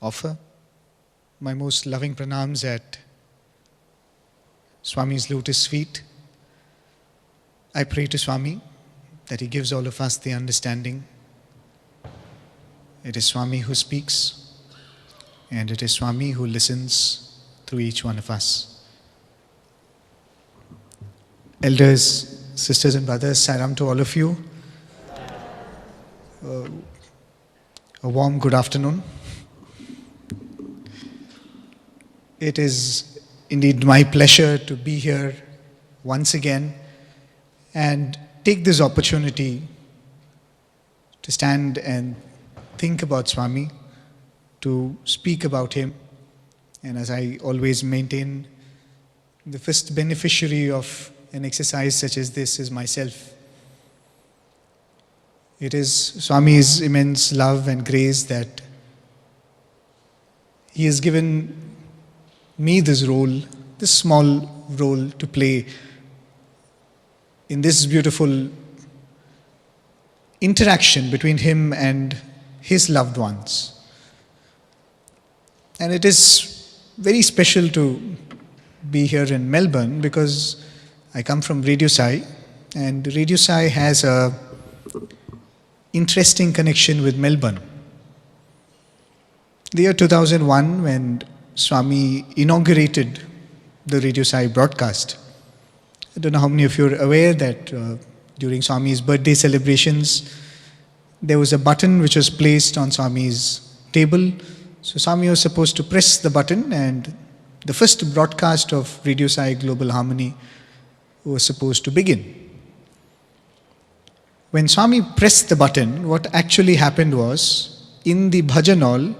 offer my most loving pranams at Swami's lotus feet. I pray to Swami that he gives all of us the understanding. It is Swami who speaks, and it is Swami who listens through each one of us. Elders, sisters and brothers, salam to all of you. A warm good afternoon. It is indeed my pleasure to be here once again and take this opportunity to stand and think about Swami, to speak about him. And as I always maintain, the first beneficiary of an exercise such as this is myself. It is Swami's immense love and grace that he has given me this role, this small role to play in this beautiful interaction between him and his loved ones. And it is very special to be here in Melbourne because I come from Radio Zycie, and Radio Zycie has a interesting connection with Melbourne. The year 2001, when Swami inaugurated the Radio Zycie broadcast, I don't know how many of you are aware that during Swami's birthday celebrations, there was a button which was placed on Swami's table. So Swami was supposed to press the button, and the first broadcast of Radio Zycie Global Harmony was supposed to begin. When Swami pressed the button, what actually happened was, in the bhajan hall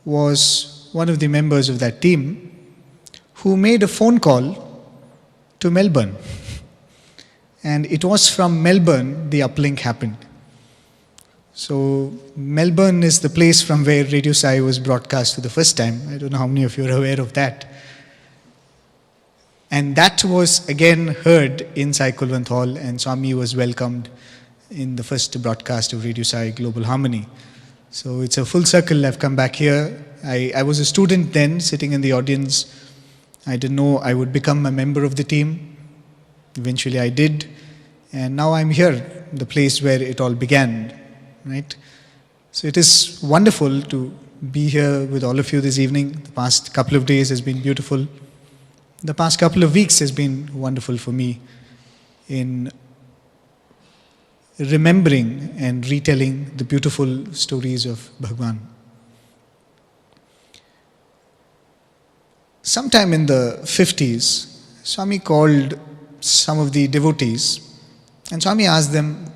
was one of the members of that team who made a phone call to Melbourne. And it was from Melbourne the uplink happened. So Melbourne is the place from where Radio Zycie was broadcast for the first time. I don't know how many of you are aware of that. And that was again heard in Zycie Hall, and Swami was welcomed in the first broadcast of Radio Zycie Global Harmony. So it's a full circle. I've come back here. I was a student then, sitting in the audience. I didn't know I would become a member of the team. Eventually I did. And now I'm here, the place where it all began, right? So it is wonderful to be here with all of you this evening. The past couple of days has been beautiful. The past couple of weeks has been wonderful for me in remembering and retelling the beautiful stories of Bhagwan. Sometime in the 50s, Swami called some of the devotees, and Swami asked them,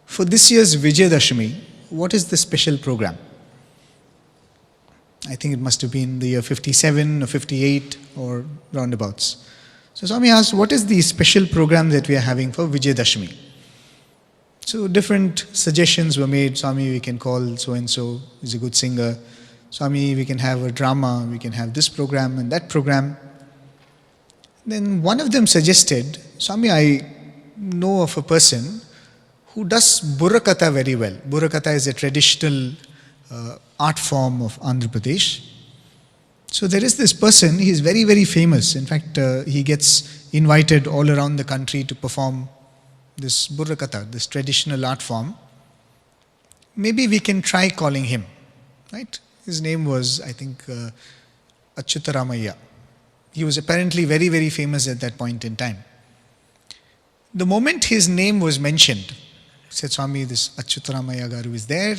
for this year's Vijayadashami, what is the special program? I think it must have been the year 57 or 58 or roundabouts. So Swami asked, what is the special program that we are having for Vijayadashami? So different suggestions were made. Swami, we can call so-and-so, he's a good singer. Swami, we can have a drama, we can have this program and that program. Then one of them suggested, Swami, I know of a person who does Burrakatha very well. Burrakatha is a traditional art form of Andhra Pradesh. So there is this person, he is very, very famous. In fact, he gets invited all around the country to perform this Burrakatha, this traditional art form. Maybe we can try calling him, right? His name was, I think, Achyutaramaiah. He was apparently very, very famous at that point in time. The moment his name was mentioned, said Swami, this Achyutaramaiah Garu is there,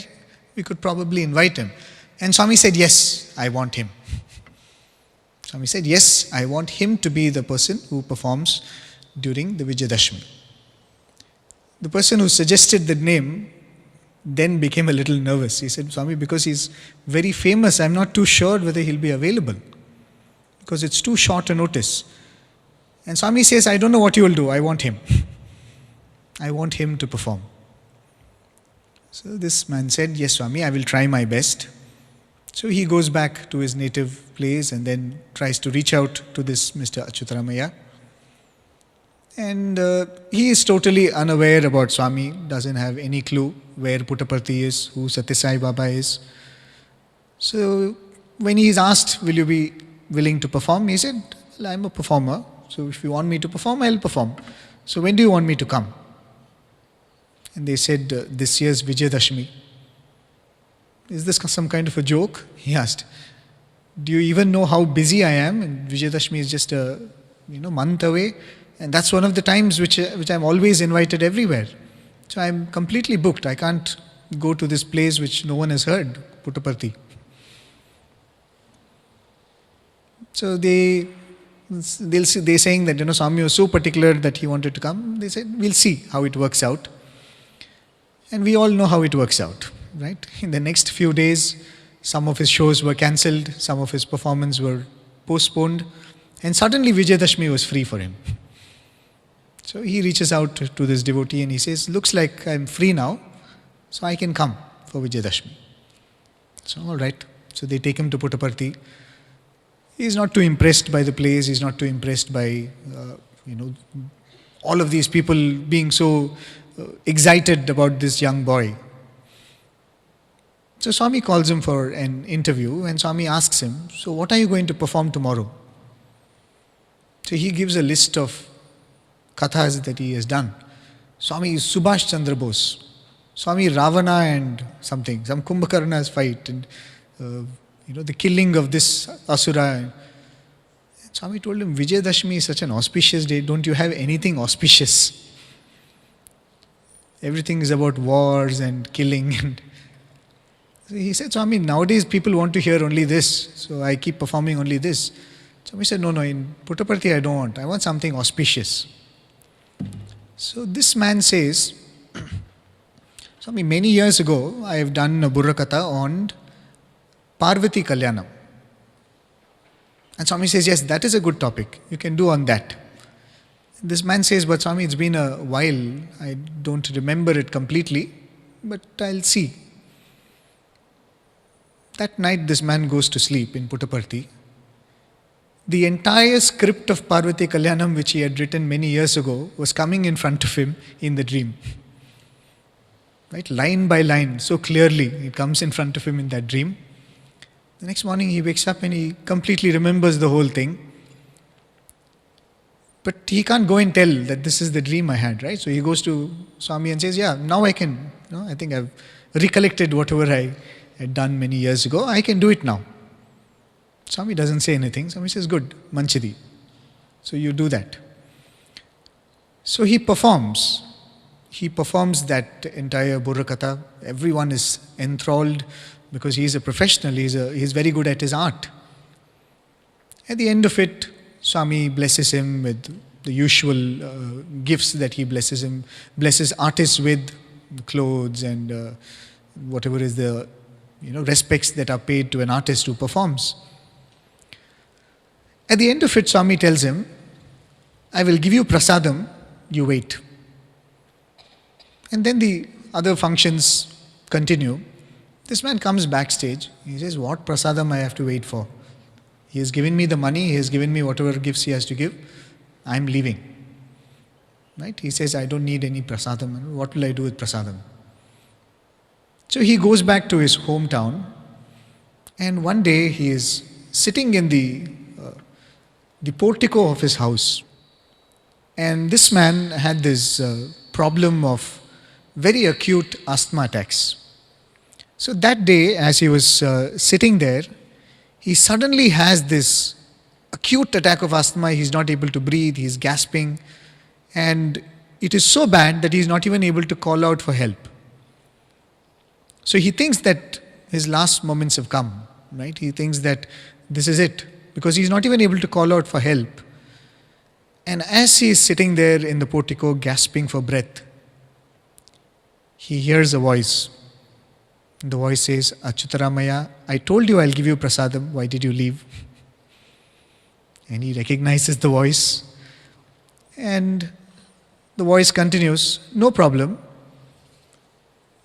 we could probably invite him. And Swami said, yes, I want him. Swami said, yes, I want him to be the person who performs during the Vijayadashami. The person who suggested the name then became a little nervous. He said, Swami, because he's very famous, I'm not too sure whether he'll be available, because it's too short a notice. And Swami says, I don't know what you will do, I want him. I want him to perform. So this man said, yes, Swami, I will try my best. So he goes back to his native place and then tries to reach out to this Mr. Achyutaramaiah. And he is totally unaware about Swami, doesn't have any clue where Puttaparthi is, who Satyasai Baba is. So when he is asked, will you be willing to perform? He said, well, I'm a performer. So if you want me to perform, I'll perform. So when do you want me to come? And they said, this year's Vijay Dashmi. Is this some kind of a joke? He asked. Do you even know how busy I am? And Vijay Dashmi is just a month away. And that's one of the times which I'm always invited everywhere. So I'm completely booked. I can't go to this place which no one has heard, Puttaparthi. So they're saying that, Swami was so particular that he wanted to come. They said, we'll see how it works out. And we all know how it works out, right? In the next few days, some of his shows were cancelled, some of his performances were postponed, and suddenly Vijay Dashmi was free for him. So he reaches out to this devotee and he says, looks like I'm free now, so I can come for Vijay Dashmi. So all right. So they take him to Puttaparthi. He's not too impressed by the place, he's not too impressed by, all of these people being so excited about this young boy. So Swami calls him for an interview and Swami asks him, so what are you going to perform tomorrow? So he gives a list of kathas that he has done. Swami is Subhash Chandra Bose, Swami Ravana and some Kumbhakarna's fight, and the killing of this asura. And Swami told him, Vijay Dashmi is such an auspicious day, don't you have anything auspicious? Everything is about wars and killing. And he said, Swami, nowadays people want to hear only this, so I keep performing only this. Swami said, no, in Puttaparthi I don't want. I want something auspicious. So this man says, Swami, many years ago I have done a Burra Katha on Parvati Kalyanam. And Swami says, yes, that is a good topic. You can do on that. This man says, but Swami, it's been a while. I don't remember it completely, but I'll see. That night this man goes to sleep in Puttaparthi. The entire script of Parvati Kalyanam, which he had written many years ago, was coming in front of him in the dream. Right? Line by line, so clearly, it comes in front of him in that dream. The next morning he wakes up and he completely remembers the whole thing. But he can't go and tell that this is the dream I had, right? So he goes to Swami and says, yeah, now I can, I think I've recollected whatever I had done many years ago. I can do it now. Swami doesn't say anything. Swami says, good, Manchidi. So you do that. So he performs. He performs that entire Burra Katha. Everyone is enthralled because he is a professional. He's very good at his art. At the end of it, Swami blesses him with the usual gifts that he blesses artists with, clothes and whatever is the respects that are paid to an artist who performs. At the end of it, Swami tells him, I will give you prasadam, you wait. And then the other functions continue. This man comes backstage. He says, what prasadam I have to wait for? He has given me the money, he has given me whatever gifts he has to give. I am leaving. Right? He says, I don't need any prasadam. What will I do with prasadam? So he goes back to his hometown, and one day he is sitting in the portico of his house. And this man had this problem of very acute asthma attacks. So that day, as he was sitting there, he suddenly has this acute attack of asthma. He's not able to breathe, he's gasping, and it is so bad that he's not even able to call out for help. So he thinks that his last moments have come, right? He thinks that this is it, because he's not even able to call out for help. And as he is sitting there in the portico gasping for breath, he hears a voice. The voice says, Achyutaramaya, I told you I'll give you prasadam, why did you leave? And he recognizes the voice. And the voice continues, no problem.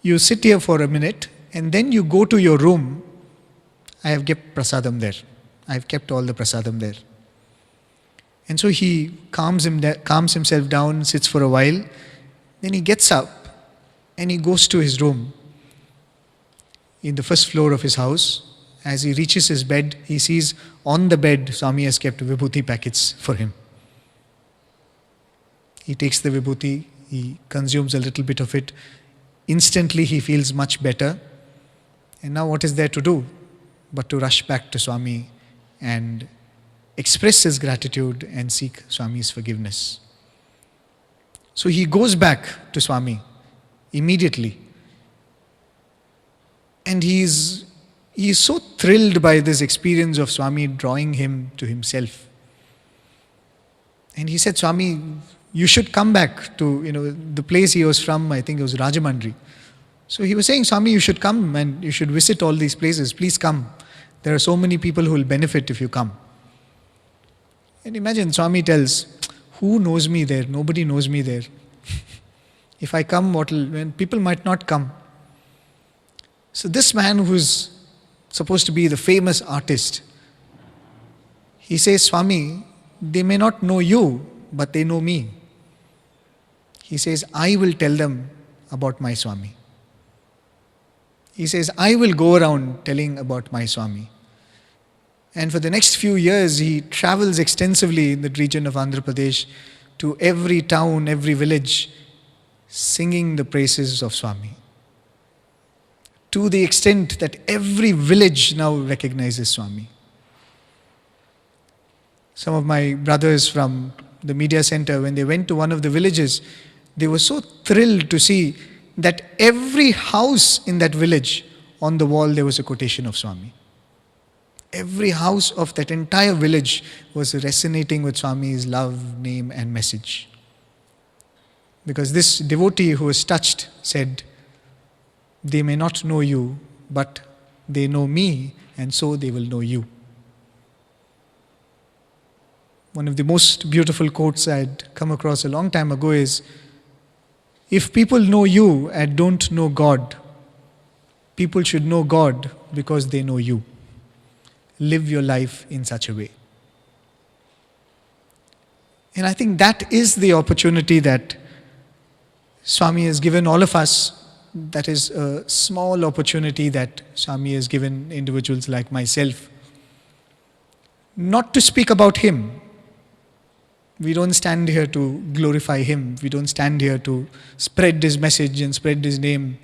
You sit here for a minute and then you go to your room. I have kept prasadam there. I have kept all the prasadam there. And so he calms himself down, sits for a while. Then he gets up and he goes to his room in the first floor of his house, As he reaches his bed, he sees on the bed Swami has kept vibhuti packets for him. He takes the vibhuti, he consumes a little bit of it. Instantly he feels much better. And now what is there to do but to rush back to Swami and express his gratitude and seek Swami's forgiveness. So he goes back to Swami immediately. And he is so thrilled by this experience of Swami drawing him to himself. And he said, Swami, you should come back to, the place he was from. I think it was Rajamandri. So he was saying, Swami, you should come and you should visit all these places. Please come. There are so many people who will benefit if you come. And imagine, Swami tells, who knows me there? Nobody knows me there. If I come, when people might not come. So this man who's supposed to be the famous artist, he says, Swami, they may not know you, but they know me. He says, I will tell them about my Swami. He says, I will go around telling about my Swami. And for the next few years, he travels extensively in the region of Andhra Pradesh to every town, every village, singing the praises of Swami. To the extent that every village now recognizes Swami. Some of my brothers from the media center, when they went to one of the villages, they were so thrilled to see that every house in that village, on the wall there was a quotation of Swami. Every house of that entire village was resonating with Swami's love, name and message. Because this devotee who was touched said, they may not know you, but they know me, and so they will know you. One of the most beautiful quotes I had come across a long time ago is, if people know you and don't know God, people should know God because they know you. Live your life in such a way. And I think that is the opportunity that Swami has given all of us. That is a small opportunity that Swami has given individuals like myself. Not to speak about him. We don't stand here to glorify him. We don't stand here to spread his message and spread his name.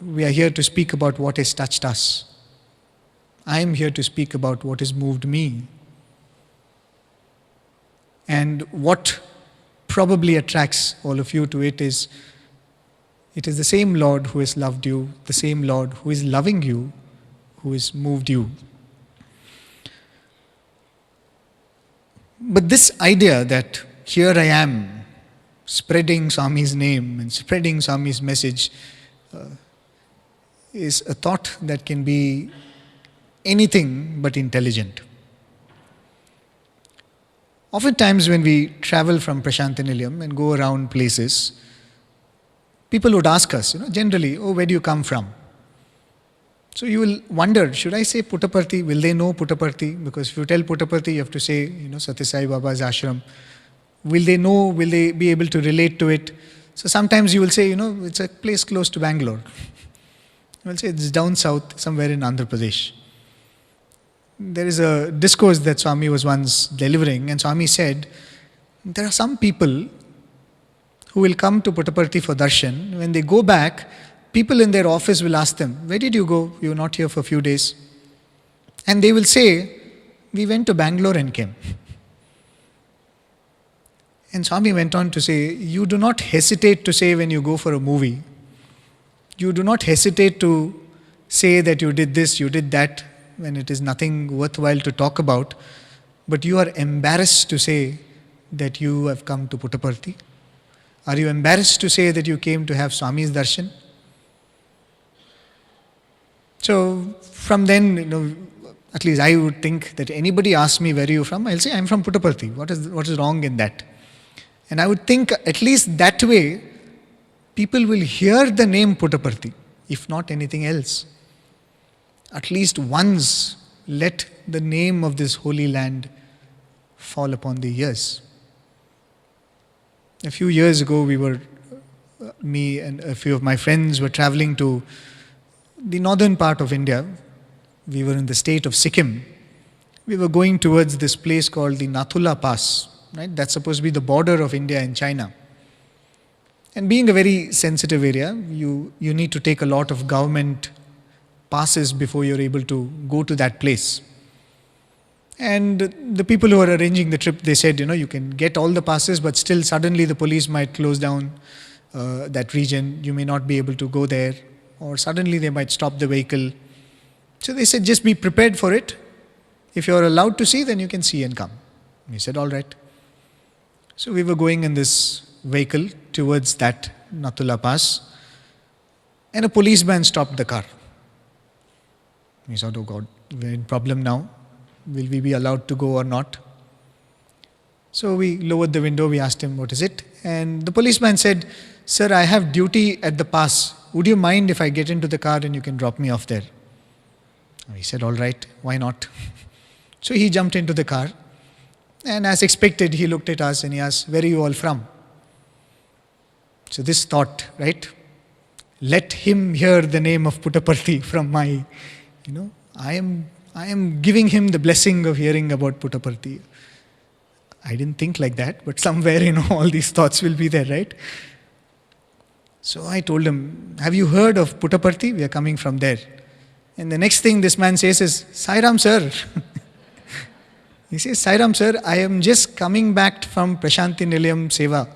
We are here to speak about what has touched us. I am here to speak about what has moved me. And what probably attracts all of you to it is the same Lord who has loved you, the same Lord who is loving you, who has moved you. But this idea that here I am, spreading Swami's name and spreading Swami's message, is a thought that can be anything but intelligent. Oftentimes when we travel from Prashantinilayam and go around places, people would ask us, generally, where do you come from? So you will wonder, should I say Puttaparthi? Will they know Puttaparthi? Because if you tell Puttaparthi, you have to say, Sathya Sai Baba's ashram. Will they know? Will they be able to relate to it? So sometimes you will say, it's a place close to Bangalore. You will say it's down south, somewhere in Andhra Pradesh. There is a discourse that Swami was once delivering, and Swami said, there are some people who will come to Puttaparthi for darshan. When they go back, people in their office will ask them, where did you go? You were not here for a few days. And they will say, we went to Bangalore and came. And Swami went on to say, you do not hesitate to say when you go for a movie. You do not hesitate to say that you did this, you did that, when it is nothing worthwhile to talk about. But you are embarrassed to say that you have come to Puttaparthi. Are you embarrassed to say that you came to have Swami's darshan? So from then, at least I would think that anybody asks me, where are you from? I'll say, I'm from Puttaparthi. What is wrong in that? And I would think at least that way, people will hear the name Puttaparthi, if not anything else. At least once, let the name of this holy land fall upon the ears. A few years ago, me and a few of my friends were traveling to the northern part of India. We were in the state of Sikkim. We were going towards this place called the Nathula Pass. Right? That's supposed to be the border of India and China. And being a very sensitive area, you need to take a lot of government passes before you're able to go to that place. And the people who are arranging the trip, they said, you can get all the passes, but still suddenly the police might close down that region. You may not be able to go there, or suddenly they might stop the vehicle. So they said, just be prepared for it. If you're allowed to see, then you can see and come. We said, all right. So we were going in this vehicle towards that Nathula Pass, and a policeman stopped the car. We thought, oh God, we're in problem now. Will we be allowed to go or not? So we lowered the window, we asked him, what is it? And the policeman said, sir, I have duty at the pass. Would you mind if I get into the car and you can drop me off there? We said, all right, why not? So he jumped into the car, and as expected, he looked at us and he asked, where are you all from? So this thought, right? Let him hear the name of Puttaparthi from my, I am giving him the blessing of hearing about Puttaparthi. I didn't think like that, but somewhere, all these thoughts will be there, right? So I told him, have you heard of Puttaparthi? We are coming from there. And the next thing this man says is, Sai Ram sir. He says, Sai Ram sir, I am just coming back from Prashanti Nilayam Seva.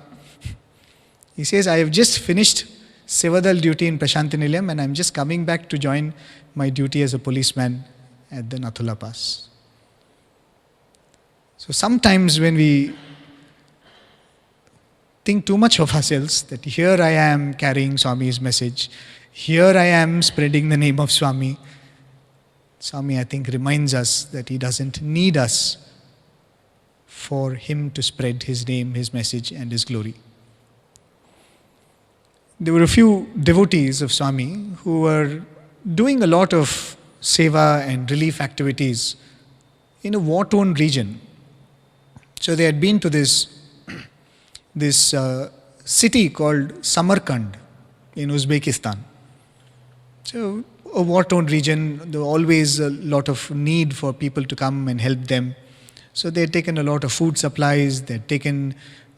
He says, I have just finished Sevadal duty in Prashanti Nilayam, and I am just coming back to join my duty as a policeman at the Nathula Pass. So sometimes when we think too much of ourselves, that here I am carrying Swami's message, here I am spreading the name of Swami, Swami, I think, reminds us that he doesn't need us for him to spread his name, his message and his glory. There were a few devotees of Swami who were doing a lot of seva and relief activities in a war-torn region. So they had been to this city called Samarkand in Uzbekistan. So a war-torn region, there was always a lot of need for people to come and help them. So they had taken a lot of food supplies, they had taken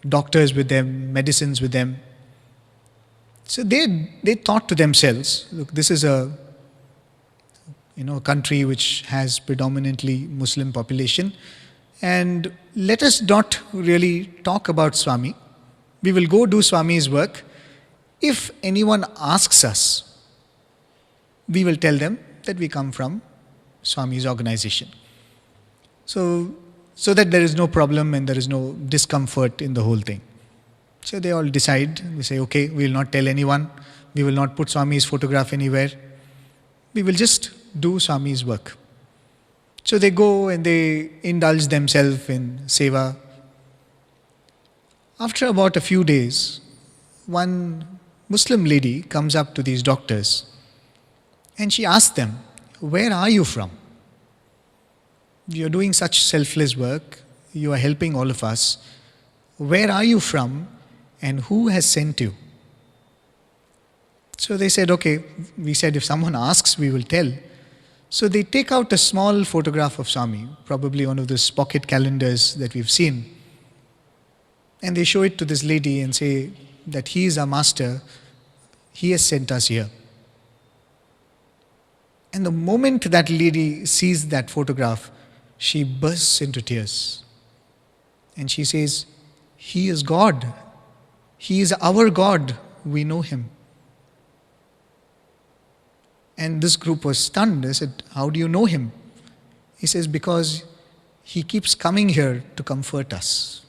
doctors with them, medicines with them. So they thought to themselves, look, this is a country which has predominantly Muslim population, and let us not really talk about Swami. We will go do Swami's work. If anyone asks us, we will tell them that we come from Swami's organization. So that there is no problem and there is no discomfort in the whole thing. So they all decide, we say, okay, we will not tell anyone, we will not put Swami's photograph anywhere, we will just do Swami's work. So they go and they indulge themselves in seva. After about a few days, one Muslim lady comes up to these doctors and she asks them, where are you from? You are doing such selfless work, you are helping all of us. Where are you from and who has sent you? So they said, okay, we said if someone asks, we will tell. So they take out a small photograph of Swami, probably one of those pocket calendars that we've seen. And they show it to this lady and say that he is our master, he has sent us here. And the moment that lady sees that photograph, she bursts into tears. And she says, he is God. He is our God. We know him. And this group was stunned. They said, how do you know him? He says, because he keeps coming here to comfort us.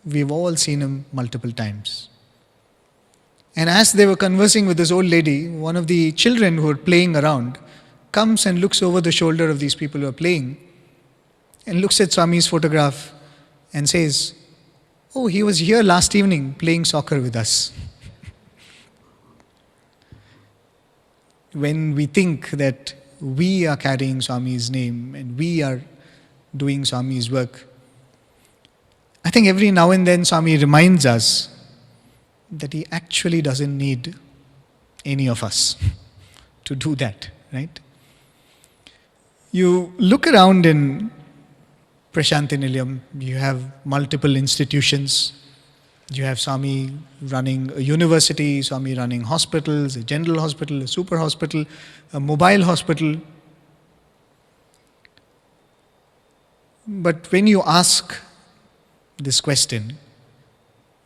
We've all seen him multiple times. And as they were conversing with this old lady, one of the children who were playing around comes and looks over the shoulder of these people who are playing and looks at Swami's photograph and says, oh, he was here last evening playing soccer with us. When we think that we are carrying Swami's name and we are doing Swami's work, I think every now and then Swami reminds us that he actually doesn't need any of us to do that, right? You look around in Prasanthi Nilayam, you have multiple institutions. You have Swami running a university, Swami running hospitals, a general hospital, a super hospital, a mobile hospital. But when you ask this question,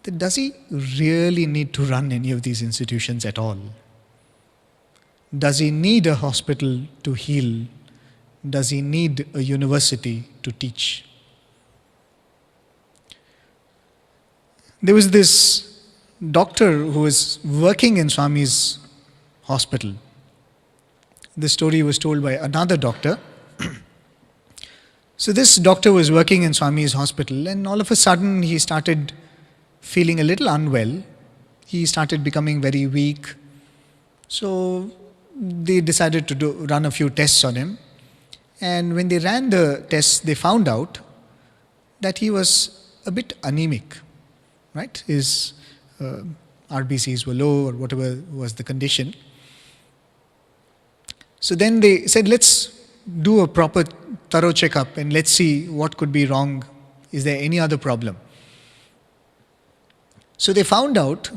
that does he really need to run any of these institutions at all? Does he need a hospital to heal? Does he need a university to teach? There was this doctor who was working in Swami's hospital. This story was told by another doctor. So this doctor was working in Swami's hospital, and all of a sudden he started feeling a little unwell. He started becoming very weak. So they decided to run a few tests on him. And when they ran the tests, they found out that he was a bit anemic. Right? His RBCs were low, or whatever was the condition. So then they said, let's do a proper thorough checkup and let's see what could be wrong. Is there any other problem? So they found out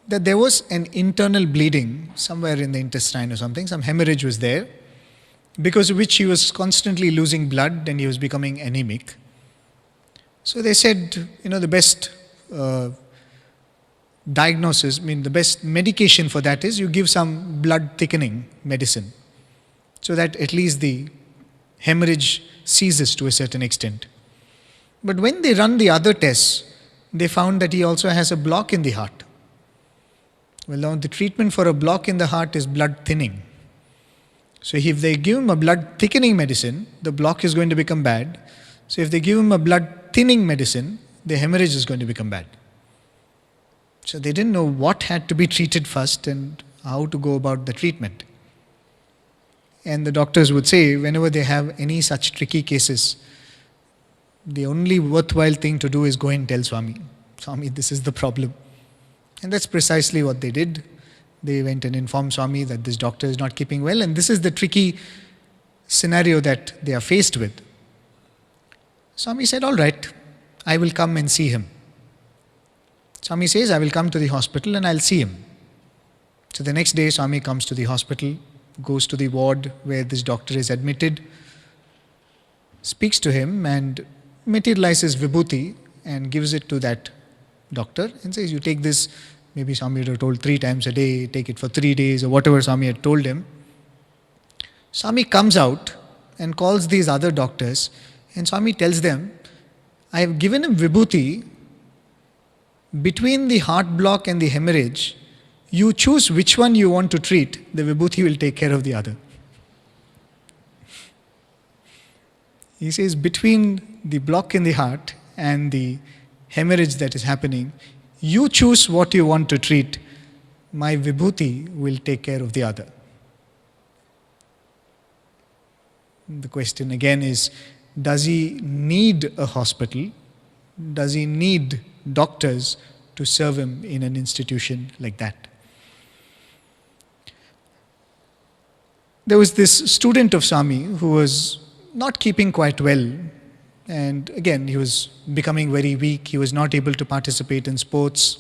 that there was an internal bleeding somewhere in the intestine or something. Some hemorrhage was there, because of which he was constantly losing blood and he was becoming anemic. So they said, the best diagnosis, the best medication for that is you give some blood thickening medicine, so that at least the hemorrhage ceases to a certain extent. But when they run the other tests, they found that he also has a block in the heart. Well, now the treatment for a block in the heart is blood thinning. So if they give him a blood thickening medicine, the block is going to become bad. So if they give him a blood thinning medicine, the hemorrhage is going to become bad. So they didn't know what had to be treated first and how to go about the treatment. And the doctors would say, whenever they have any such tricky cases, the only worthwhile thing to do is go and tell Swami, Swami, this is the problem. And that's precisely what they did. They went and informed Swami that this doctor is not keeping well, and this is the tricky scenario that they are faced with. Swami said, all right, I will come and see him. Swami says, I will come to the hospital and I'll see him. So the next day, Swami comes to the hospital, goes to the ward where this doctor is admitted, speaks to him and materializes vibhuti and gives it to that doctor and says, you take this, maybe Swami had told 3 times a day, take it for 3 days or whatever Swami had told him. Swami comes out and calls these other doctors, and Swami tells them, I have given him vibhuti between the heart block and the hemorrhage. You choose which one you want to treat, the vibhuti will take care of the other. He says, between the block in the heart and the hemorrhage that is happening, you choose what you want to treat, my vibhuti will take care of the other. The question again is, does he need a hospital? Does he need doctors to serve him in an institution like that? There was this student of Swami who was not keeping quite well, and again he was becoming very weak. He was not able to participate in sports.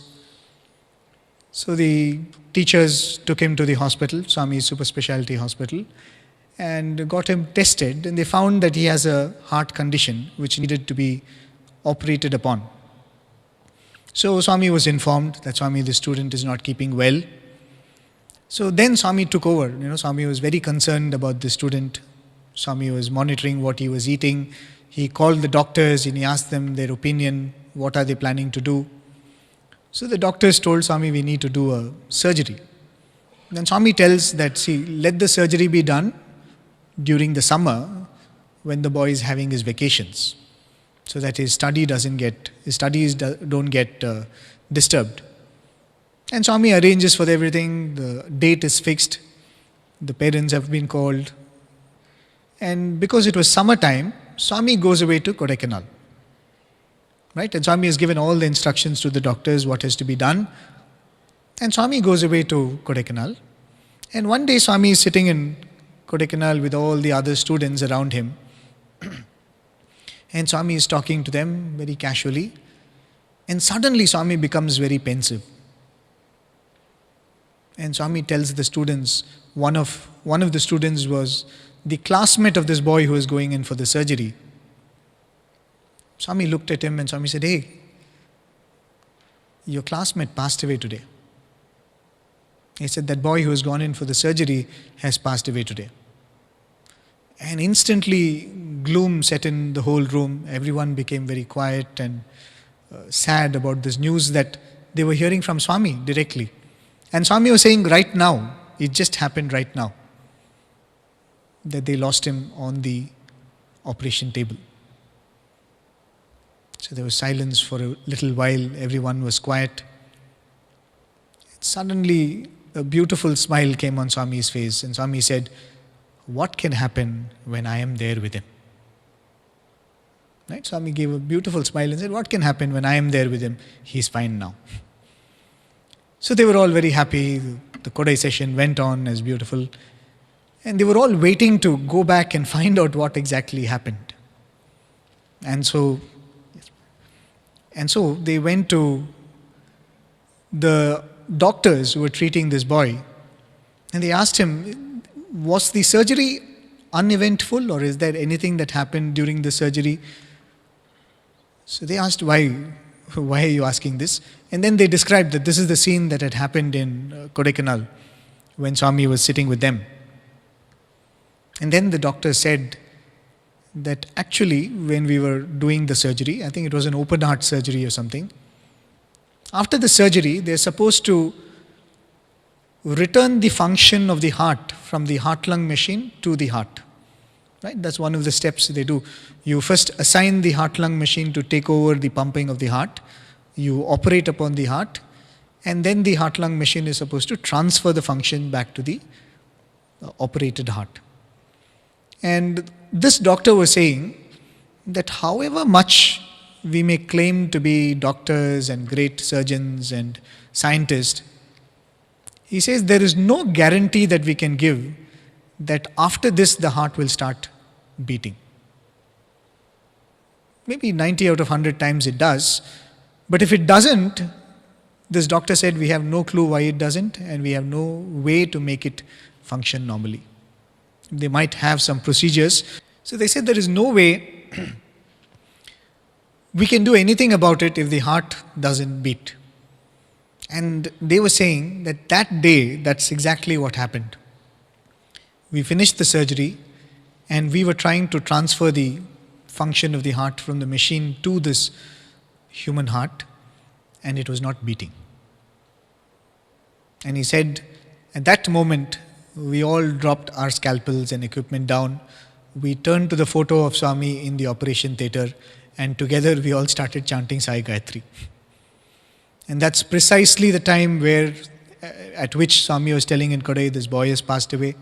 So the teachers took him to the hospital, Swami's super specialty hospital, and got him tested, and they found that he has a heart condition which needed to be operated upon. So Swami was informed that Swami, the student, is not keeping well. So then Swami took over. Swami was very concerned about the student. Swami was monitoring what he was eating. He called the doctors and he asked them their opinion. What are they planning to do? So the doctors told Swami, we need to do a surgery. Then Swami tells that, see, let the surgery be done during the summer when the boy is having his vacations, so that his studies don't get disturbed. And Swami arranges for everything. The date is fixed. The parents have been called. And because it was summertime, Swami goes away to Kodaikanal. Right? And Swami has given all the instructions to the doctors what has to be done. And Swami goes away to Kodaikanal. And one day Swami is sitting in Kodaikanal with all the other students around him. And Swami is talking to them very casually. And suddenly Swami becomes very pensive. And Swami tells the students, one of the students was the classmate of this boy who was going in for the surgery. Swami looked at him and Swami said, "Hey, your classmate passed away today." He said, "That boy who has gone in for the surgery has passed away today." And instantly gloom set in the whole room. Everyone became very quiet and sad about this news that they were hearing from Swami directly. And Swami was saying, right now, it just happened right now, that they lost him on the operation table. So there was silence for a little while. Everyone was quiet. Suddenly, a beautiful smile came on Swami's face, and Swami said, "What can happen when I am there with him?" Right? Swami gave a beautiful smile and said, "What can happen when I am there with him? He's fine now." So they were all very happy. The Kodai session went on as beautiful. And they were all waiting to go back and find out what exactly happened. And so they went to the doctors who were treating this boy. And they asked him, "Was the surgery uneventful, or is there anything that happened during the surgery?" So they asked, why are you asking this? And then they described that this is the scene that had happened in Kodaikanal when Swami was sitting with them. And then the doctor said that actually when we were doing the surgery, I think it was an open heart surgery or something, after the surgery they're supposed to return the function of the heart from the heart-lung machine to the heart. Right? That's one of the steps they do. You first assign the heart-lung machine to take over the pumping of the heart. You operate upon the heart, and then the heart-lung machine is supposed to transfer the function back to the operated heart. And this doctor was saying that however much we may claim to be doctors and great surgeons and scientists, he says there is no guarantee that we can give that after this the heart will start beating. Maybe 90 out of 100 times it does, but if it doesn't, this doctor said we have no clue why it doesn't, and we have no way to make it function normally. They might have some procedures. So they said there is no way we can do anything about it if the heart doesn't beat. And they were saying that that day, that's exactly what happened. We finished the surgery and we were trying to transfer the function of the heart from the machine to this human heart, and it was not beating. And he said, at that moment, we all dropped our scalpels and equipment down. We turned to the photo of Swami in the operation theatre, and together we all started chanting Sai Gayatri. And that's precisely the time at which Swami was telling in Kodai, this boy has passed away.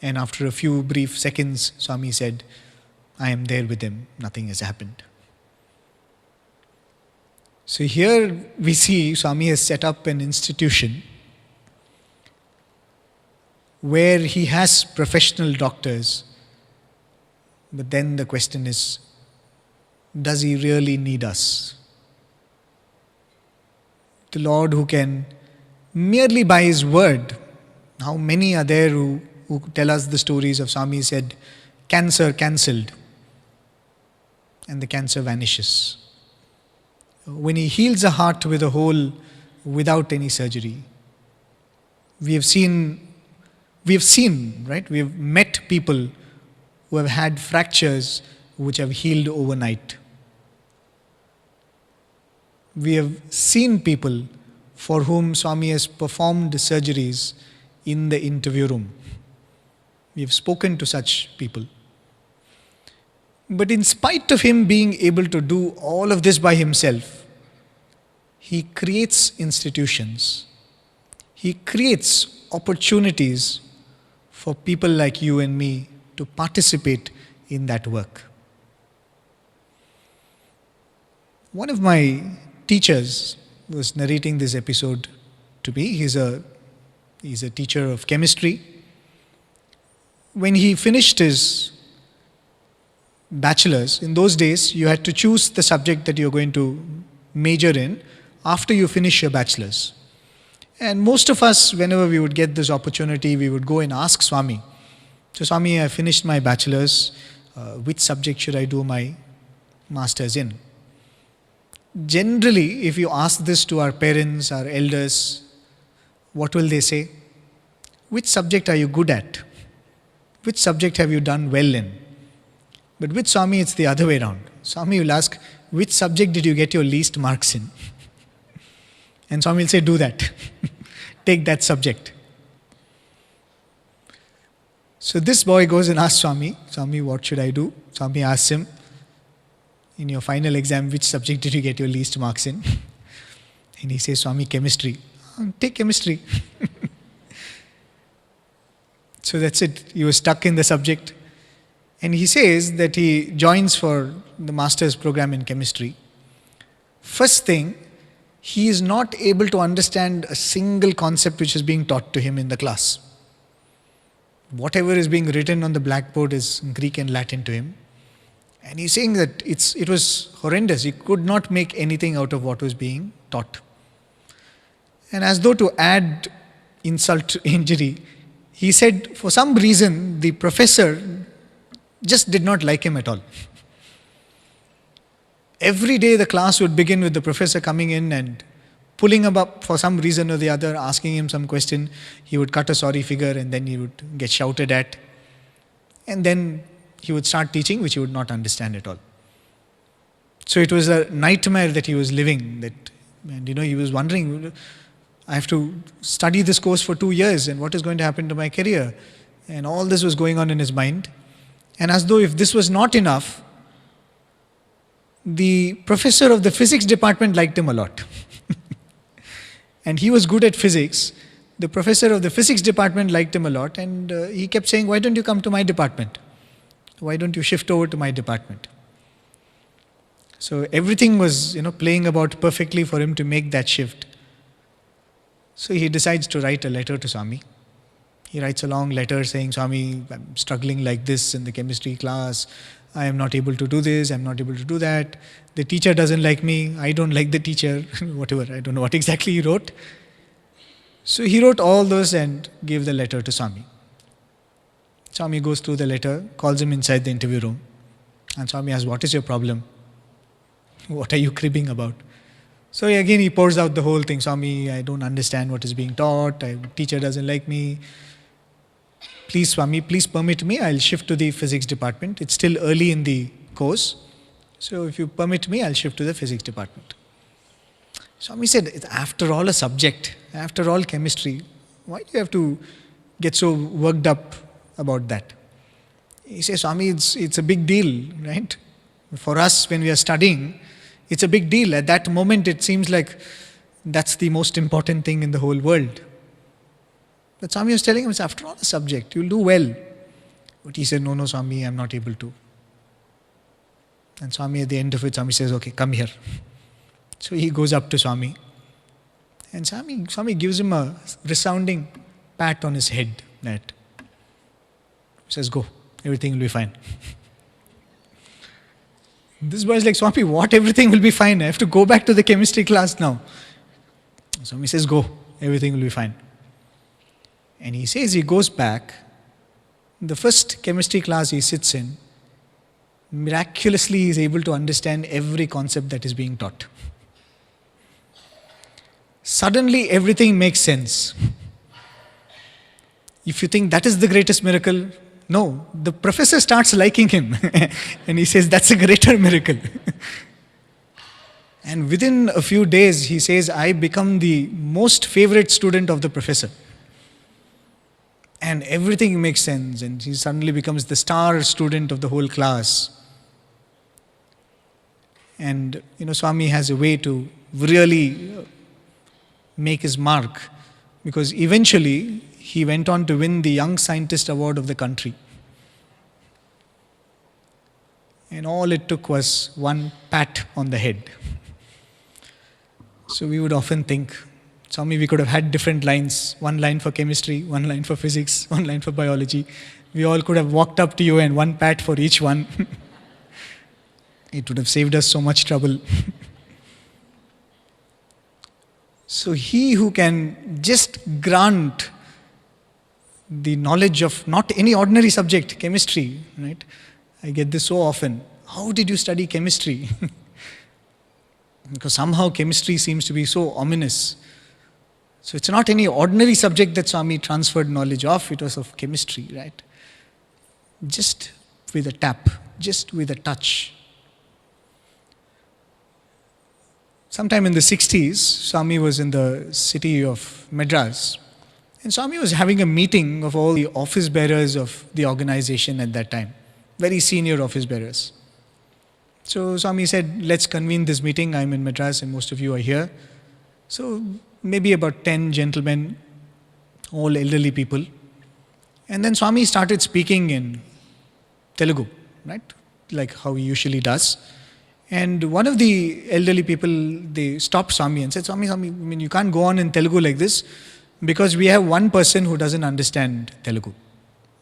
And after a few brief seconds, Swami said, "I am there with him, nothing has happened." So here we see Swami has set up an institution where he has professional doctors. But then the question is, does he really need us? The Lord who can merely by his word, how many are there who tell us the stories of Swami said, cancer cancelled, and the cancer vanishes. When he heals a heart with a hole without any surgery, we have seen, right? We have met people who have had fractures which have healed overnight. We have seen people for whom Swami has performed surgeries in the interview room. We have spoken to such people. But in spite of him being able to do all of this by himself, he creates institutions. He creates opportunities for people like you and me to participate in that work. One of my teachers was narrating this episode to me. He's a He's a teacher of chemistry. When he finished his bachelor's, in those days, you had to choose the subject that you're going to major in after you finish your bachelor's. And most of us, whenever we would get this opportunity, we would go and ask Swami, so Swami, I finished my bachelor's, which subject should I do my master's in? Generally, if you ask this to our parents, our elders, what will they say? Which subject are you good at? Which subject have you done well in? But with Swami, it's the other way around. Swami will ask, which subject did you get your least marks in? And Swami will say, do that. Take that subject. So this boy goes and asks Swami, Swami, what should I do? Swami asks him, in your final exam, which subject did you get your least marks in? And he says, Swami, chemistry. Take chemistry. So that's it. He was stuck in the subject. And he says that he joins for the master's program in chemistry. First thing, he is not able to understand a single concept which is being taught to him in the class. Whatever is being written on the blackboard is Greek and Latin to him. And he's saying that it was horrendous. He could not make anything out of what was being taught. And as though to add insult to injury, he said for some reason the professor just did not like him at all. Every day the class would begin with the professor coming in and pulling him up for some reason or the other, asking him some question. He would cut a sorry figure and then he would get shouted at. And then he would start teaching, which he would not understand at all. So it was a nightmare that he was living. And he was wondering, I have to study this course for 2 years and what is going to happen to my career? And all this was going on in his mind. And as though if this was not enough, the professor of the physics department liked him a lot. And he was good at physics. The professor of the physics department liked him a lot, and he kept saying, why don't you come to my department? Why don't you shift over to my department? So everything was, playing about perfectly for him to make that shift. So he decides to write a letter to Swami. He writes a long letter saying, Swami, I'm struggling like this in the chemistry class. I am not able to do this, I'm not able to do that. The teacher doesn't like me, I don't like the teacher, whatever, I don't know what exactly he wrote. So he wrote all those and gave the letter to Swami. Swami goes through the letter, calls him inside the interview room. And Swami asks, what is your problem? What are you cribbing about? So again he pours out the whole thing. Swami, I don't understand what is being taught, teacher doesn't like me. Please Swami, please permit me, I'll shift to the physics department. It's still early in the course. So if you permit me, I'll shift to the physics department. Swami said, it's after all a subject, after all chemistry. Why do you have to get so worked up about that? He says, Swami, it's a big deal, right? For us, when we are studying, it's a big deal. At that moment, it seems like that's the most important thing in the whole world. But Swami was telling him, it's after all a subject, you'll do well. But he said, no, Swami, I'm not able to. And Swami, at the end of it, Swami says, okay, come here. So he goes up to Swami. And Swami gives him a resounding pat on his head. He says, go, everything will be fine. This boy is like, Swami, what? Everything will be fine. I have to go back to the chemistry class now. Swami says, go, everything will be fine. And he says he goes back. The first chemistry class he sits in, miraculously he is able to understand every concept that is being taught. Suddenly everything makes sense. If you think that is the greatest miracle, no, the professor starts liking him. And he says, that's a greater miracle. And within a few days, he says, I become the most favorite student of the professor. And everything makes sense. And he suddenly becomes the star student of the whole class. And, Swami has a way to really make his mark. Because eventually, he went on to win the Young Scientist Award of the country. And all it took was one pat on the head. So we would often think, Swami, we could have had different lines. One line for chemistry, one line for physics, one line for biology. We all could have walked up to you and one pat for each one. It would have saved us so much trouble. So he who can just grant the knowledge of not any ordinary subject, chemistry, right? I get this so often. How did you study chemistry? Because somehow chemistry seems to be so ominous. So it's not any ordinary subject that Swami transferred knowledge of, it was of chemistry, right? Just with a tap, just with a touch. Sometime in the 60s, Swami was in the city of Madras. And Swami was having a meeting of all the office bearers of the organization at that time. Very senior office bearers. So Swami said, let's convene this meeting. I'm in Madras and most of you are here. So maybe about 10 gentlemen, all elderly people. And then Swami started speaking in Telugu, right? Like how he usually does. And one of the elderly people, they stopped Swami and said, Swami, I mean, you can't go on in Telugu like this because we have one person who doesn't understand Telugu,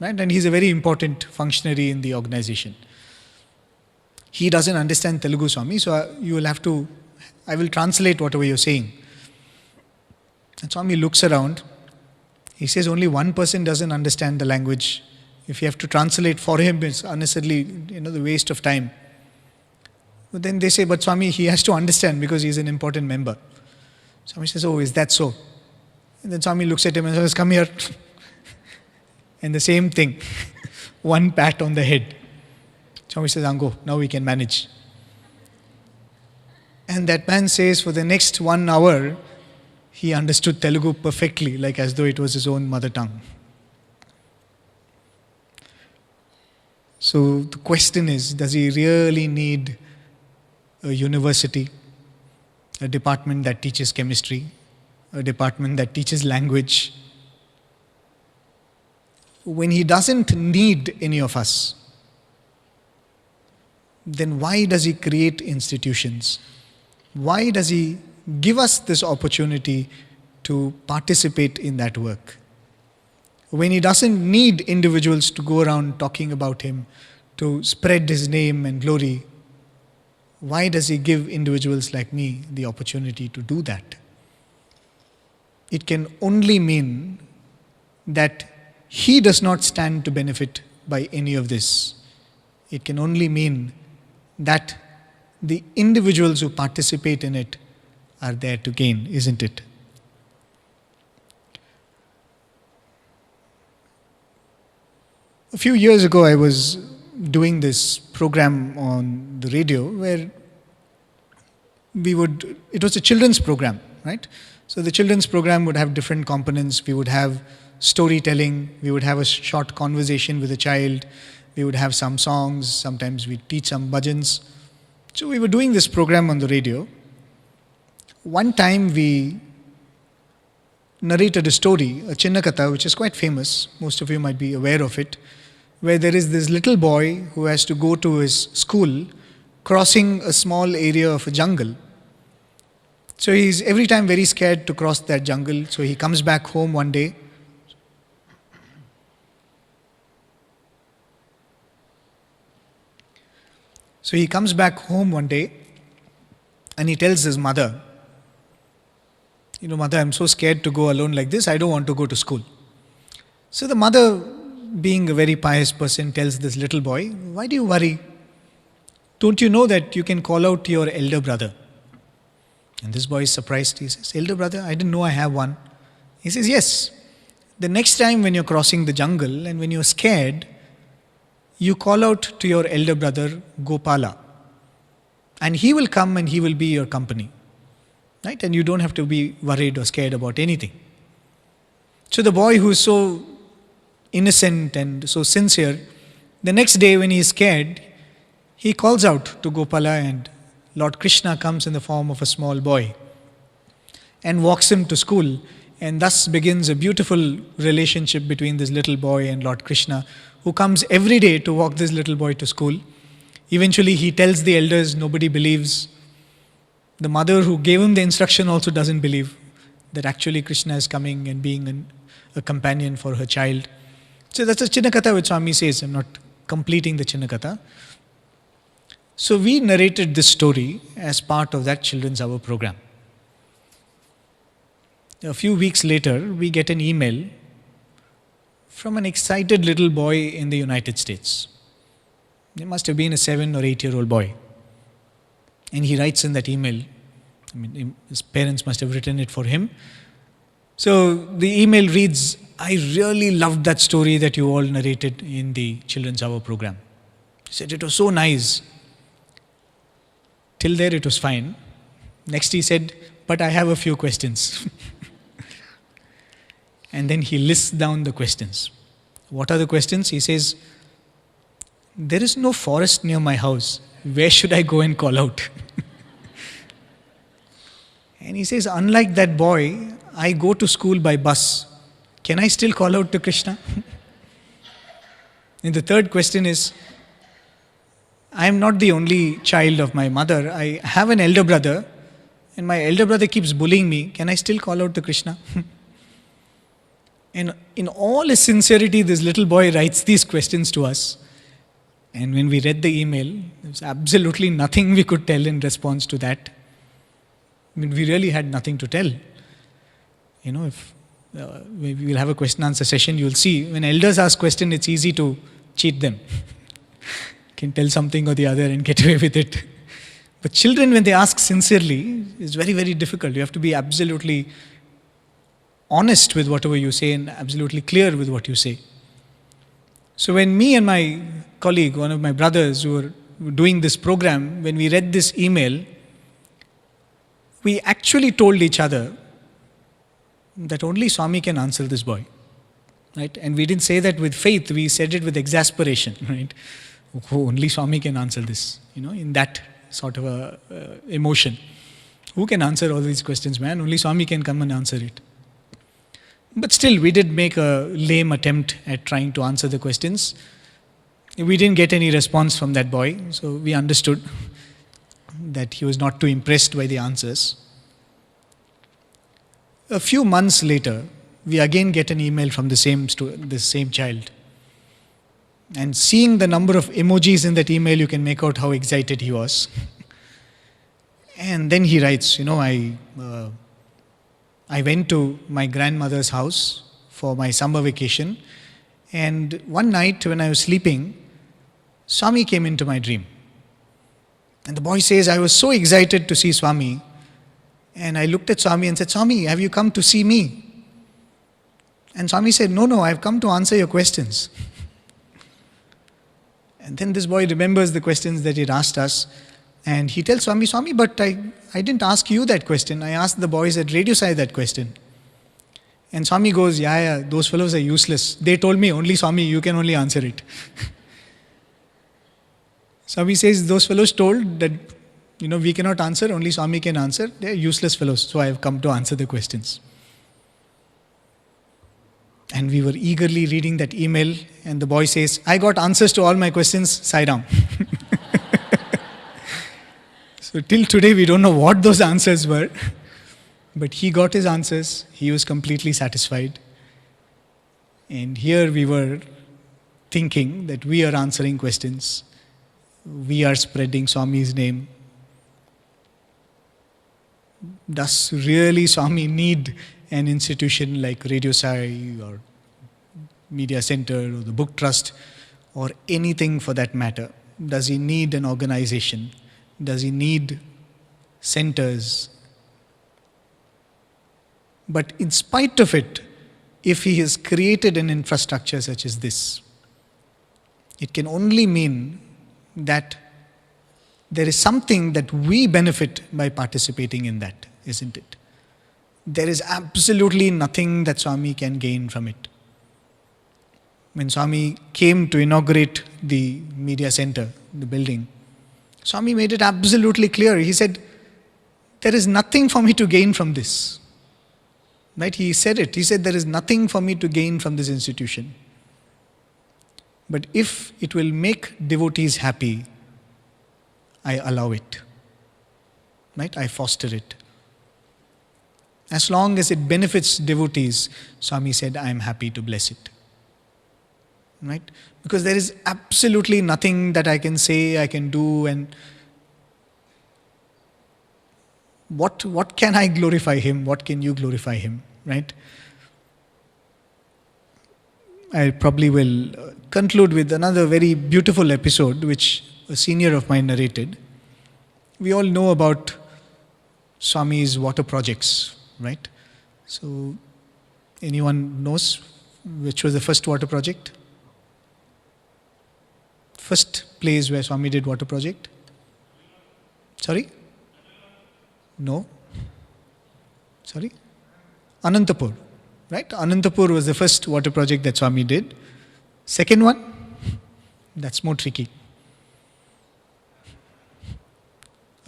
right? And he's a very important functionary in the organization. He doesn't understand Telugu, Swami, so you will have to, I will translate whatever you're saying. And Swami looks around. He says only one person doesn't understand the language. If you have to translate for him, it's unnecessarily, the waste of time. But then they say, but Swami, he has to understand because he's an important member. Swami says, oh, is that so? And then Swami looks at him and says, come here. And the same thing, one pat on the head. Swami says, Ango, now we can manage. And that man says for the next 1 hour, he understood Telugu perfectly, like as though it was his own mother tongue. So the question is, does he really need a university, a department that teaches chemistry, a department that teaches language? When he doesn't need any of us, then why does he create institutions? Why does he give us this opportunity to participate in that work? When he doesn't need individuals to go around talking about him, to spread his name and glory, why does he give individuals like me the opportunity to do that? It can only mean that he does not stand to benefit by any of this. It can only mean that the individuals who participate in it are there to gain, isn't it? A few years ago, I was doing this program on the radio where it was a children's program, right? So the children's program would have different components. We would have storytelling, we would have a short conversation with a child, we would have some songs, sometimes we'd teach some bhajans. So we were doing this program on the radio. One time we narrated a story, a Chinnakatha, which is quite famous, most of you might be aware of it, where there is this little boy who has to go to his school crossing a small area of a jungle. So he's every time very scared to cross that jungle, so he comes back home one day. So he comes back home one day and he tells his mother, Mother, I'm so scared to go alone like this, I don't want to go to school. So the mother, being a very pious person, tells this little boy, why do you worry? Don't you know that you can call out to your elder brother? And this boy is surprised. He says, elder brother? I didn't know I have one. He says, yes. The next time when you're crossing the jungle and when you're scared, you call out to your elder brother, Gopala. And he will come and he will be your company. Right? And you don't have to be worried or scared about anything. So the boy who is so innocent and so sincere, the next day when he is scared, he calls out to Gopala and Lord Krishna comes in the form of a small boy and walks him to school. And thus begins a beautiful relationship between this little boy and Lord Krishna, who comes every day to walk this little boy to school. Eventually he tells the elders, nobody believes. The mother who gave him the instruction also doesn't believe. that actually Krishna is coming and being a companion for her child. So that's a Chinnakatha which Swami says. I'm not completing the Chinnakatha. So we narrated this story as part of that Children's Hour program. A few weeks later, we get an email from an excited little boy in the United States. He must have been a 7 or 8-year-old boy. And he writes in that email, his parents must have written it for him. So the email reads, I really loved that story that you all narrated in the Children's Hour program. He said, it was so nice. Till there it was fine. Next he said, but I have a few questions. And then he lists down the questions. What are the questions? He says, there is no forest near my house. Where should I go and call out? And he says, unlike that boy, I go to school by bus. Can I still call out to Krishna? And the third question is, I am not the only child of my mother. I have an elder brother, and my elder brother keeps bullying me. Can I still call out to Krishna? And in all his sincerity, this little boy writes these questions to us. And when we read the email, there was absolutely nothing we could tell in response to that. We really had nothing to tell. If we will have a question answer session, you'll see when elders ask questions, it's easy to cheat them. Can tell something or the other and get away with it. But children, when they ask sincerely, it's very, very difficult. You have to be absolutely honest with whatever you say and absolutely clear with what you say. So when me and my colleague, one of my brothers who were doing this program, when we read this email, we actually told each other that only Swami can answer this boy. Right? And we didn't say that with faith, we said it with exasperation. Right? Oh, only Swami can answer this, in that sort of a emotion. Who can answer all these questions, man? Only Swami can come and answer it. But still, we did make a lame attempt at trying to answer the questions. We didn't get any response from that boy, so we understood that he was not too impressed by the answers. A few months later, we again get an email from the same child. And seeing the number of emojis in that email, you can make out how excited he was. And then he writes, I went to my grandmother's house for my summer vacation, and one night when I was sleeping, Swami came into my dream. And the boy says, I was so excited to see Swami, and I looked at Swami and said, Swami, have you come to see me? And Swami said, no, I've come to answer your questions. And then this boy remembers the questions that he'd asked us, and he tells Swami, but I didn't ask you that question. I asked the boys at Radio Sai that question. And Swami goes, yeah, those fellows are useless. They told me, only Swami, you can only answer it. Swami says, those fellows told that, we cannot answer, only Swami can answer. They're useless fellows, so I have come to answer the questions. And we were eagerly reading that email, and the boy says, I got answers to all my questions, Sai Ram. So till today, we don't know what those answers were. But he got his answers. He was completely satisfied. And here we were thinking that we are answering questions. We are spreading Swami's name. Does really Swami need an institution like Radio Sai or Media Center or the Book Trust or anything for that matter? Does he need an organization? Does he need centers? But in spite of it, if he has created an infrastructure such as this, it can only mean that there is something that we benefit by participating in that, isn't it? There is absolutely nothing that Swami can gain from it. When Swami came to inaugurate the media center, the building, Swami made it absolutely clear. He said, there is nothing for me to gain from this. Right? He said it. He said, there is nothing for me to gain from this institution. But if it will make devotees happy, I allow it. Right? I foster it. As long as it benefits devotees, Swami said, I am happy to bless it. Right? Because there is absolutely nothing that I can say, I can do, and what can I glorify him? What can you glorify him? Right? I probably will conclude with another very beautiful episode which a senior of mine narrated. We all know about Swami's water projects, right? So, anyone knows which was the first water project? First place where Swami did water project? Sorry? No. Sorry? Anantapur. Right? Anantapur was the first water project that Swami did. Second one? That's more tricky.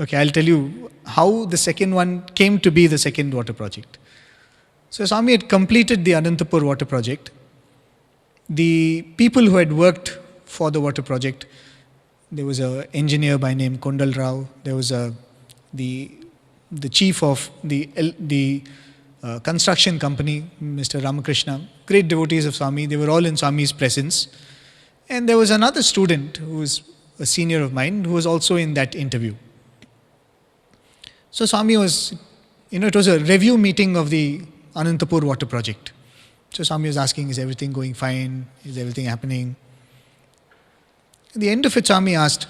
Okay, I'll tell you how the second one came to be the second water project. So Swami had completed the Anantapur water project. The people who had worked for the water project, there was an engineer by name Kondal Rao, there was the chief of the construction company, Mr. Ramakrishna, great devotees of Swami. They were all in Swami's presence. And there was another student who was a senior of mine who was also in that interview. So Swami was, it was a review meeting of the Anantapur water project. So Swami was asking, is everything going fine? Is everything happening? At the end of it, Swami asked,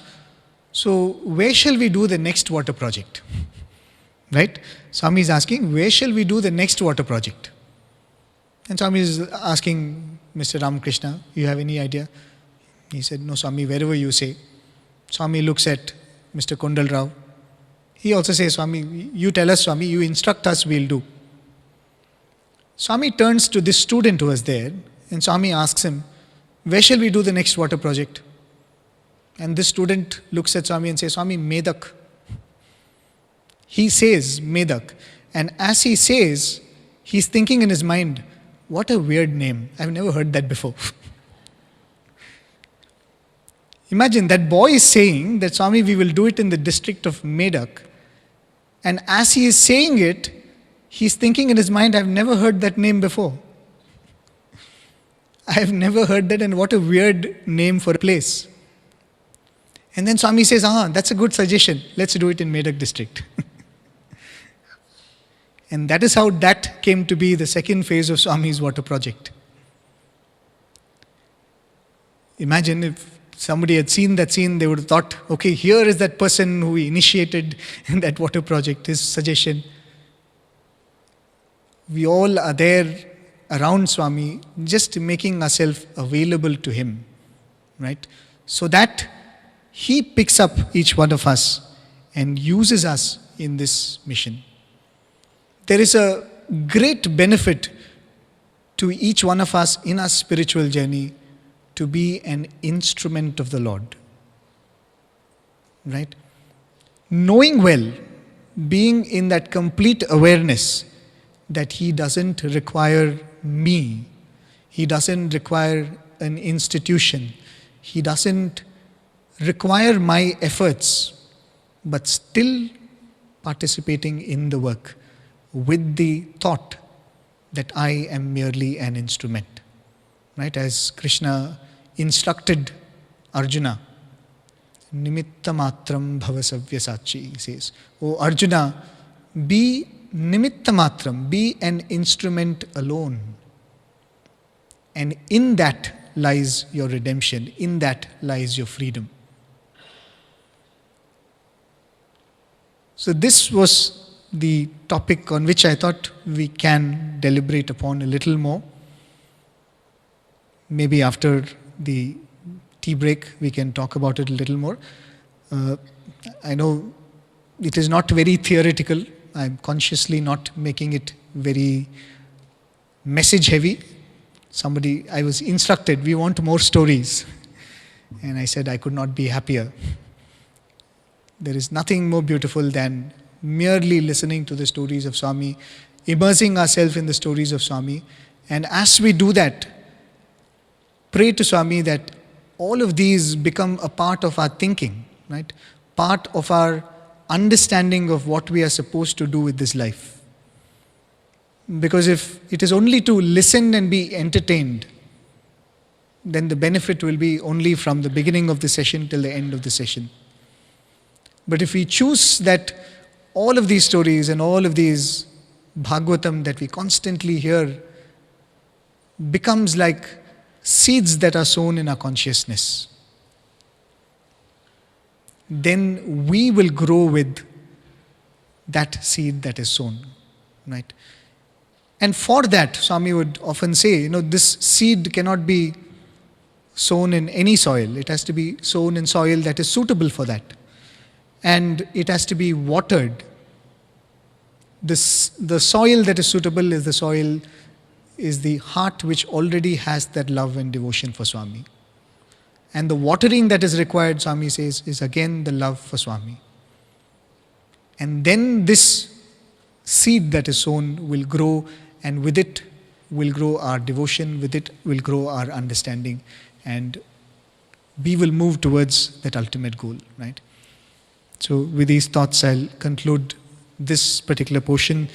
so where shall we do the next water project? Right? Swami is asking, where shall we do the next water project? And Swami is asking Mr. Ramakrishna, you have any idea? He said, no, Swami, wherever you say. Swami looks at Mr. Kondal Rao. He also says, Swami, you tell us, Swami, you instruct us, we'll do. Swami turns to this student who was there, and Swami asks him, where shall we do the next water project? And this student looks at Swami and says, Swami, Medak. He says Medak, and as he says, he's thinking in his mind, what a weird name. I've never heard that before. Imagine that boy is saying that Swami, we will do it in the district of Medak. And as he is saying it, he's thinking in his mind, I've never heard that name before. I've never heard that, and what a weird name for a place. And then Swami says, that's a good suggestion. Let's do it in Medak district. And that is how that came to be the second phase of Swami's water project. Imagine if somebody had seen that scene, they would have thought, okay, here is that person who initiated that water project, his suggestion. We all are there around Swami, just making ourselves available to him, right? So that he picks up each one of us and uses us in this mission. There is a great benefit to each one of us in our spiritual journey to be an instrument of the Lord. Right? Knowing well, being in that complete awareness that He doesn't require me, He doesn't require an institution, He doesn't require my efforts, but still participating in the work with the thought that I am merely an instrument. Right? As Krishna instructed Arjuna, Nimitta matram bhavasavya sachi, he says, O Arjuna, be nimitta matram, be an instrument alone. And in that lies your redemption, in that lies your freedom. So this was the topic on which I thought we can deliberate upon a little more. Maybe after the tea break we can talk about it a little more. I know it is not very theoretical. I'm consciously not making it very message heavy. I was instructed, we want more stories. And I said I could not be happier. There is nothing more beautiful than merely listening to the stories of Swami, immersing ourselves in the stories of Swami. And as we do that, pray to Swami that all of these become a part of our thinking, right? Part of our understanding of what we are supposed to do with this life. Because if it is only to listen and be entertained, then the benefit will be only from the beginning of the session till the end of the session. But if we choose that all of these stories and all of these Bhagavatam that we constantly hear becomes like seeds that are sown in our consciousness, then we will grow with that seed that is sown, right? And for that, Swami would often say, this seed cannot be sown in any soil. It has to be sown in soil that is suitable for that. And it has to be watered. The soil that is suitable is the heart which already has that love and devotion for Swami. And the watering that is required, Swami says, is again the love for Swami. And then this seed that is sown will grow, and with it will grow our devotion, with it will grow our understanding, and we will move towards that ultimate goal, right? So with these thoughts, I'll conclude this particular portion.